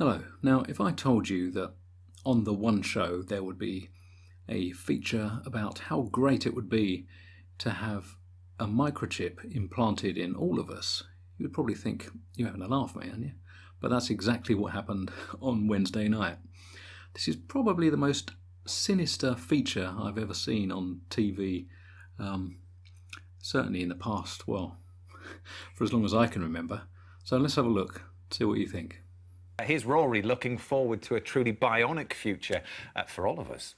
Hello. Now, if I told you that on the One Show there would be a feature about how great it would be to have a microchip implanted in all of us, you would probably think you're having a laugh, mate, aren't you? But that's exactly what happened on Wednesday night. This is probably the most sinister feature I've ever seen on TV, certainly in the past, well, for as long as I can remember. So let's have a look, see what you think. Here's Rory looking forward to a truly bionic future for all of us.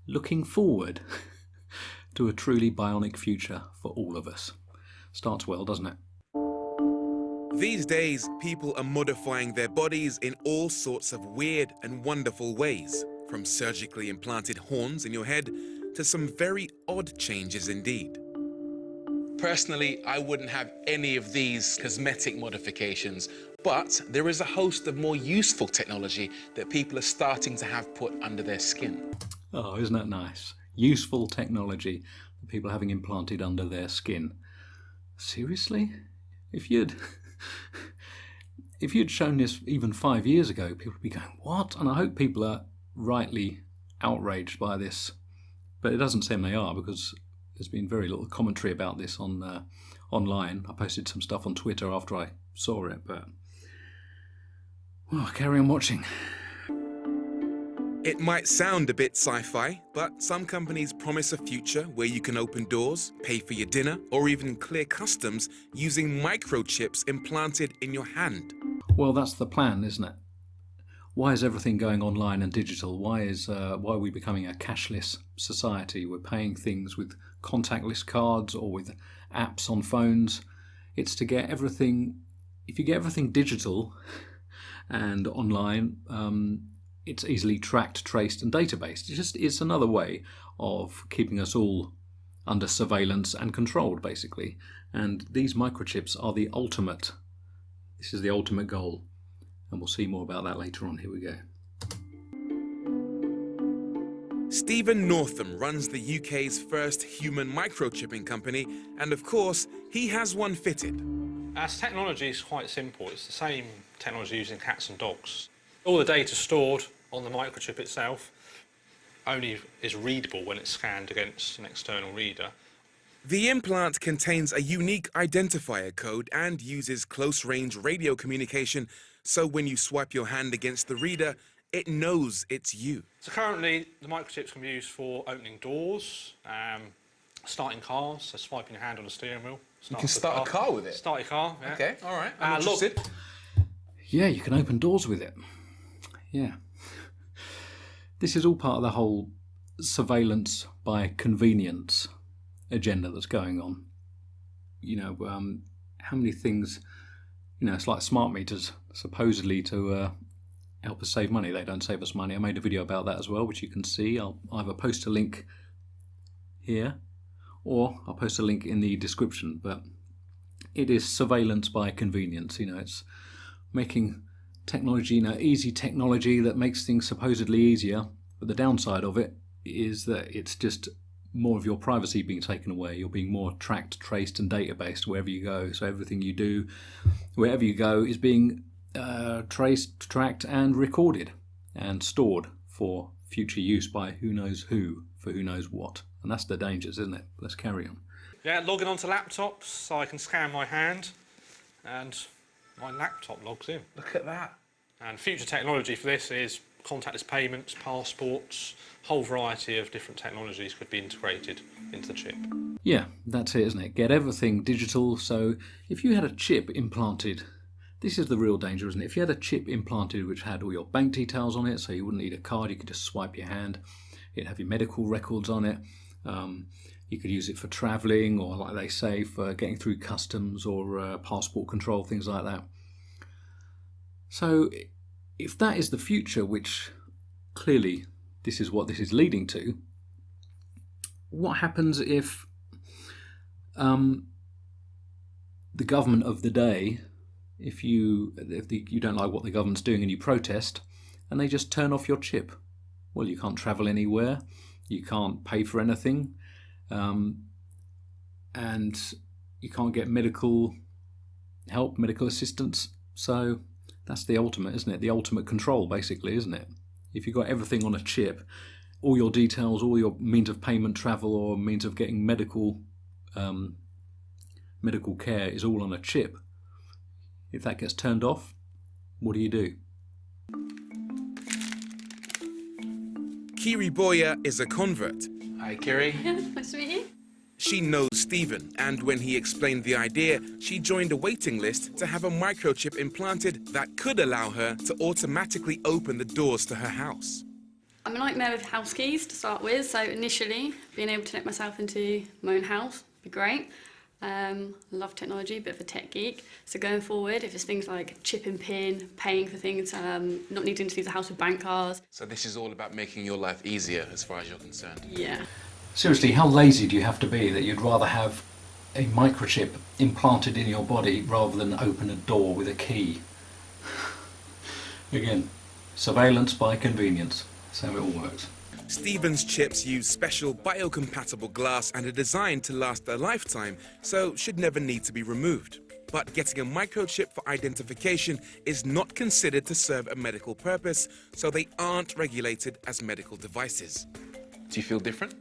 Looking forward to a truly bionic future for all of us. Starts well, doesn't it? These days, people are modifying their bodies in all sorts of weird and wonderful ways, from surgically implanted horns in your head to some very odd changes indeed. Personally, I wouldn't have any of these cosmetic modifications, but there is a host of more useful technology that people are starting to have put under their skin. Oh, isn't that nice? Useful technology that people are having implanted under their skin. Seriously? If you'd shown this even 5 years ago, people would be going, what? And I hope people are rightly outraged by this. But it doesn't seem they are, because there's been very little commentary about this on online. I posted some stuff on Twitter after I saw it, but well, carry on watching. It might sound a bit sci-fi, but some companies promise a future where you can open doors, pay for your dinner, or even clear customs using microchips implanted in your hand. Well, that's the plan, isn't it? Why is everything going online and digital? Why are we becoming a cashless society? We're paying things with contactless cards or with apps on phones. It's to get everything. If you get everything digital and online, it's easily tracked, traced, and databased. It's another way of keeping us all under surveillance and controlled, basically. And these microchips are the ultimate. This is the ultimate goal. And we'll see more about that later on. Here we go. Stephen Northam runs the UK's first human microchipping company, and of course, he has one fitted. Our technology is quite simple. It's the same technology used in cats and dogs. All the data stored on the microchip itself only is readable when it's scanned against an external reader. The implant contains a unique identifier code and uses close-range radio communication, so when you swipe your hand against the reader, it knows it's you. So currently, the microchips can be used for opening doors, starting cars, so swiping your hand on the steering wheel. You can start a car with it? Start your car, yeah. Okay, all right, I'm interested. Yeah, you can open doors with it. Yeah. This is all part of the whole surveillance by convenience agenda that's going on. You know, how many things, it's like smart meters, supposedly to help us save money. They don't save us money. I made a video about that as well, which you can see. I'll either post a link here or I'll post a link in the description. But it is surveillance by convenience. It's making technology, easy technology that makes things supposedly easier. But the downside of it is that it's just more of your privacy being taken away. You're being more tracked, traced, and databased wherever you go. So everything you do, wherever you go, is being traced, tracked, and recorded and stored for future use by who knows who, for who knows what. And that's the dangers, isn't it? Let's carry on. Yeah, logging onto laptops, so I can scan my hand, and my laptop logs in. Look at that. And future technology for this is contactless payments, passports, whole variety of different technologies could be integrated into the chip. Yeah, that's it, isn't it? Get everything digital. So if you had a chip implanted, this is the real danger, isn't it? If you had a chip implanted which had all your bank details on it, so you wouldn't need a card, you could just swipe your hand, it'd have your medical records on it. You could use it for travelling, or like they say, for getting through customs or passport control, things like that. So if that is the future, which clearly this is what this is leading to, what happens if the government of the day, if you don't like what the government's doing and you protest, and they just turn off your chip? Well, you can't travel anywhere, you can't pay for anything, and you can't get medical help, medical assistance. So That's the ultimate, isn't it? The ultimate control, basically, isn't it? If you've got everything on a chip, all your details, all your means of payment, travel, or means of getting medical care is all on a chip. If that gets turned off, what do you do? Kiri Boya is a convert. Hi, Kiri. Yeah, nice to meet you. She knows Stephen, and when he explained the idea, she joined a waiting list to have a microchip implanted that could allow her to automatically open the doors to her house. I'm a nightmare with house keys to start with, so initially being able to let myself into my own house would be great. Love technology, bit of a tech geek. So going forward, if it's things like chip and pin, paying for things, not needing to leave the house with bank cards. So this is all about making your life easier as far as you're concerned. Yeah. Seriously, how lazy do you have to be that you'd rather have a microchip implanted in your body rather than open a door with a key? Again, surveillance by convenience. That's how it all works. Stephen's chips use special biocompatible glass and are designed to last a lifetime, so should never need to be removed. But getting a microchip for identification is not considered to serve a medical purpose, so they aren't regulated as medical devices. Do you feel different?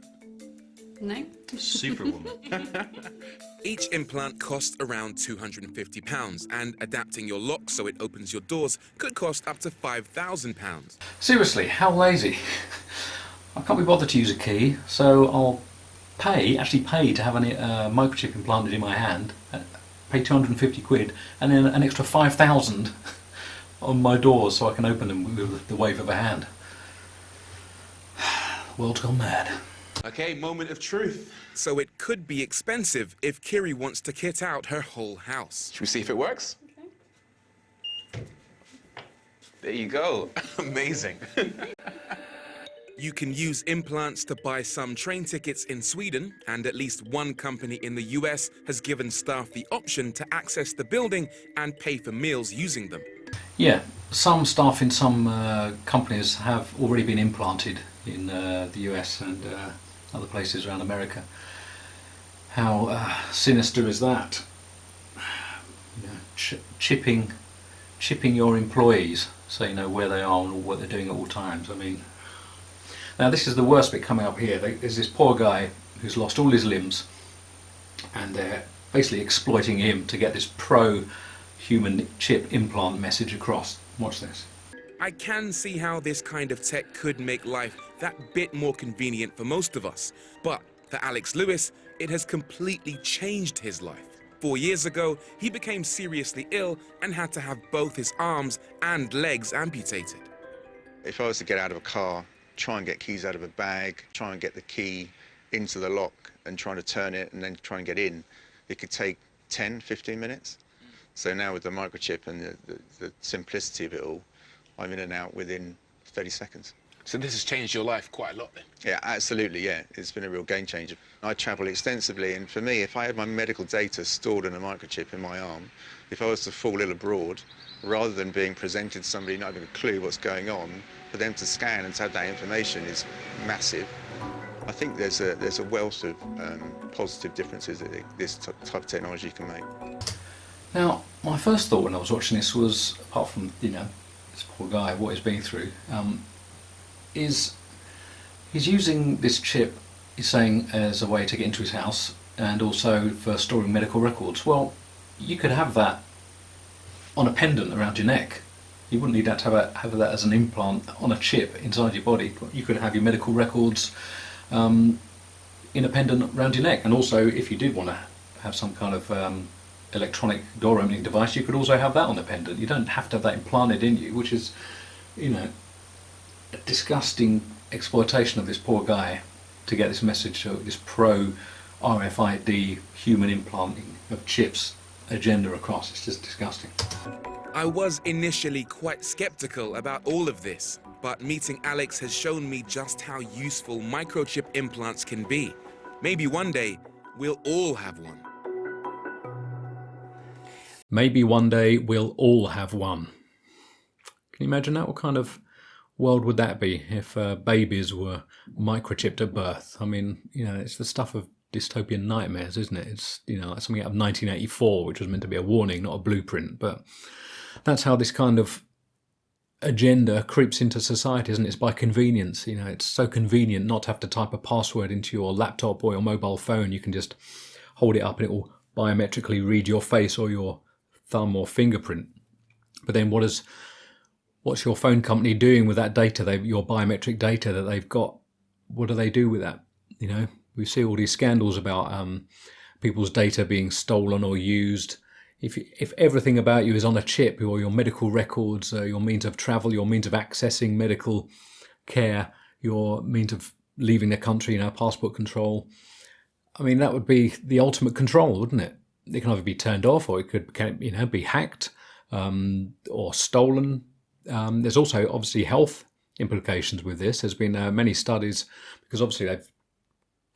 No? Superwoman. Each implant costs around £250, and adapting your lock so it opens your doors could cost up to £5,000. Seriously, how lazy? I can't be bothered to use a key, so I'll actually pay to have a microchip implanted in my hand, pay 250 quid, and then an extra 5,000 on my doors so I can open them with the wave of a hand. The world's gone mad. Okay, moment of truth. So it could be expensive if Kiri wants to kit out her whole house. Should we see if it works? Okay. There you go. Amazing. You can use implants to buy some train tickets in Sweden, and at least one company in the US has given staff the option to access the building and pay for meals using them. Yeah, some staff in some companies have already been implanted in the US and other places around America. How sinister is that? You know, chipping your employees so you know where they are and what they're doing at all times. I mean, now this is the worst bit coming up here. There's this poor guy who's lost all his limbs, and they're basically exploiting him to get this pro-human chip implant message across. Watch this. I can see how this kind of tech could make life that bit more convenient for most of us, but for Alex Lewis, it has completely changed his life. 4 years ago, he became seriously ill and had to have both his arms and legs amputated. If I was to get out of a car, try and get keys out of a bag, try and get the key into the lock and try to turn it and then try and get in, it could take 10, 15 minutes. So now with the microchip and the simplicity of it all, I'm in and out within 30 seconds. So this has changed your life quite a lot then? Yeah, absolutely, yeah. It's been a real game changer. I travel extensively, and for me, if I had my medical data stored in a microchip in my arm, if I was to fall ill abroad, rather than being presented to somebody not having a clue what's going on, for them to scan and to have that information is massive. I think there's a wealth of positive differences that this type of technology can make. Now, my first thought when I was watching this was, apart from, you know, this poor guy, what he's been through, is he's using this chip, he's saying, as a way to get into his house and also for storing medical records. Well, you could have that on a pendant around your neck. You wouldn't need that to have that as an implant on a chip inside your body. You could have your medical records in a pendant around your neck. And also, if you did want to have some kind of electronic door opening device, you could also have that on the pendant. You don't have to have that implanted in you, which is, you know, a disgusting exploitation of this poor guy to get this message, this pro RFID human implanting of chips agenda across. It's just disgusting. I was initially quite skeptical about all of this, but meeting Alex has shown me just how useful microchip implants can be. Maybe one day we'll all have one. Maybe one day we'll all have one. Can you imagine that? What kind of world would that be if babies were microchipped at birth? I mean, you know, it's the stuff of dystopian nightmares, isn't it? It's, you know, like something out of 1984, which was meant to be a warning, not a blueprint. But that's how this kind of agenda creeps into society, isn't it? It's by convenience. You know, it's so convenient not to have to type a password into your laptop or your mobile phone. You can just hold it up and it will biometrically read your face or your thumb or fingerprint. But then what's your phone company doing with that data, your biometric data that they've got? What do they do with that? You know, we see all these scandals about people's data being stolen or used. If everything about you is on a chip, or your medical records, your means of travel, your means of accessing medical care, your means of leaving the country, you know, passport control, I mean, that would be the ultimate control, wouldn't it? It can either be turned off, or it could, you know, be hacked or stolen. There's also obviously health implications with this. There's been many studies, because obviously they've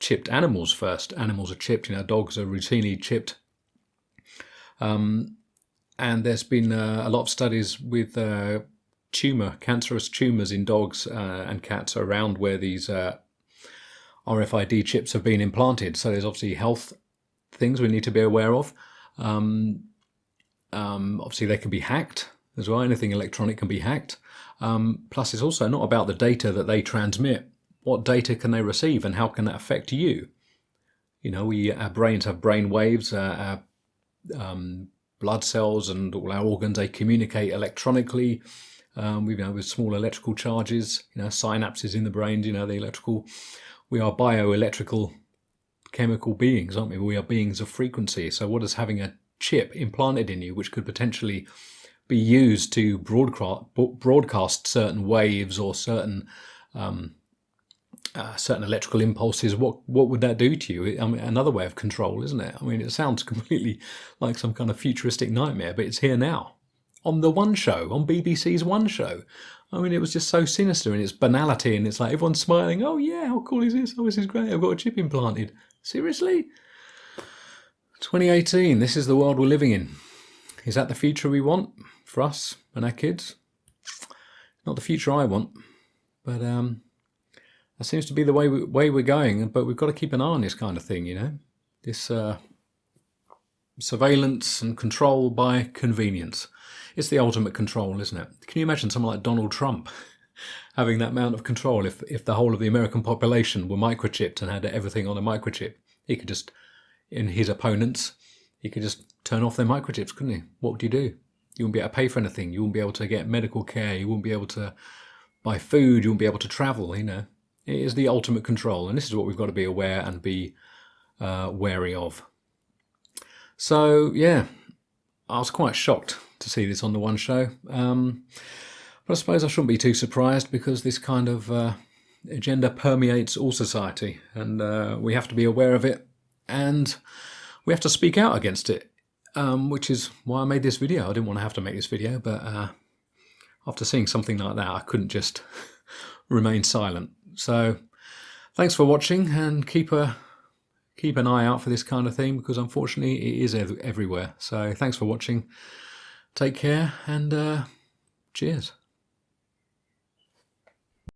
chipped animals first. Animals are chipped, you know, dogs are routinely chipped. And there's been a lot of studies with cancerous tumours in dogs and cats around where these RFID chips have been implanted. So there's obviously health things we need to be aware of. Obviously they can be hacked as well. Anything electronic can be hacked. Plus it's also not about the data that they transmit. What data can they receive, and how can that affect you? You know, our brains have brain waves, our blood cells and all our organs, they communicate electronically with small electrical charges, you know, synapses in the brain, you know, the electrical. We are bioelectrical chemical beings, aren't we? We are beings of frequency. So what is having a chip implanted in you, which could potentially be used to broadcast certain waves or certain electrical impulses, what would that do to you? I mean, another way of control, isn't it? I mean, it sounds completely like some kind of futuristic nightmare, but it's here now. On the One Show, on BBC's One Show. I mean, it was just so sinister in its banality, and it's like everyone's smiling. Oh yeah, how cool is this? Oh, this is great. I've got a chip implanted. Seriously? 2018, this is the world we're living in. Is that the future we want for us and our kids? Not the future I want, but that seems to be the way we're going, but we've got to keep an eye on this kind of thing, you know, this surveillance and control by convenience. It's the ultimate control, isn't it? Can you imagine someone like Donald Trump having that amount of control if the whole of the American population were microchipped and had everything on a microchip? He could just, in his opponents, he could just turn off their microchips, couldn't he? What would you do? You wouldn't be able to pay for anything. You wouldn't be able to get medical care. You wouldn't be able to buy food. You wouldn't be able to travel, you know. It is the ultimate control, and this is what we've got to be aware and be wary of. So, yeah, I was quite shocked to see this on the One Show. But I suppose I shouldn't be too surprised, because this kind of agenda permeates all society, and we have to be aware of it, and we have to speak out against it, which is why I made this video. I didn't want to have to make this video, but after seeing something like that, I couldn't just remain silent. So thanks for watching, and keep an eye out for this kind of thing, because unfortunately it is everywhere. So thanks for watching. Take care, and cheers.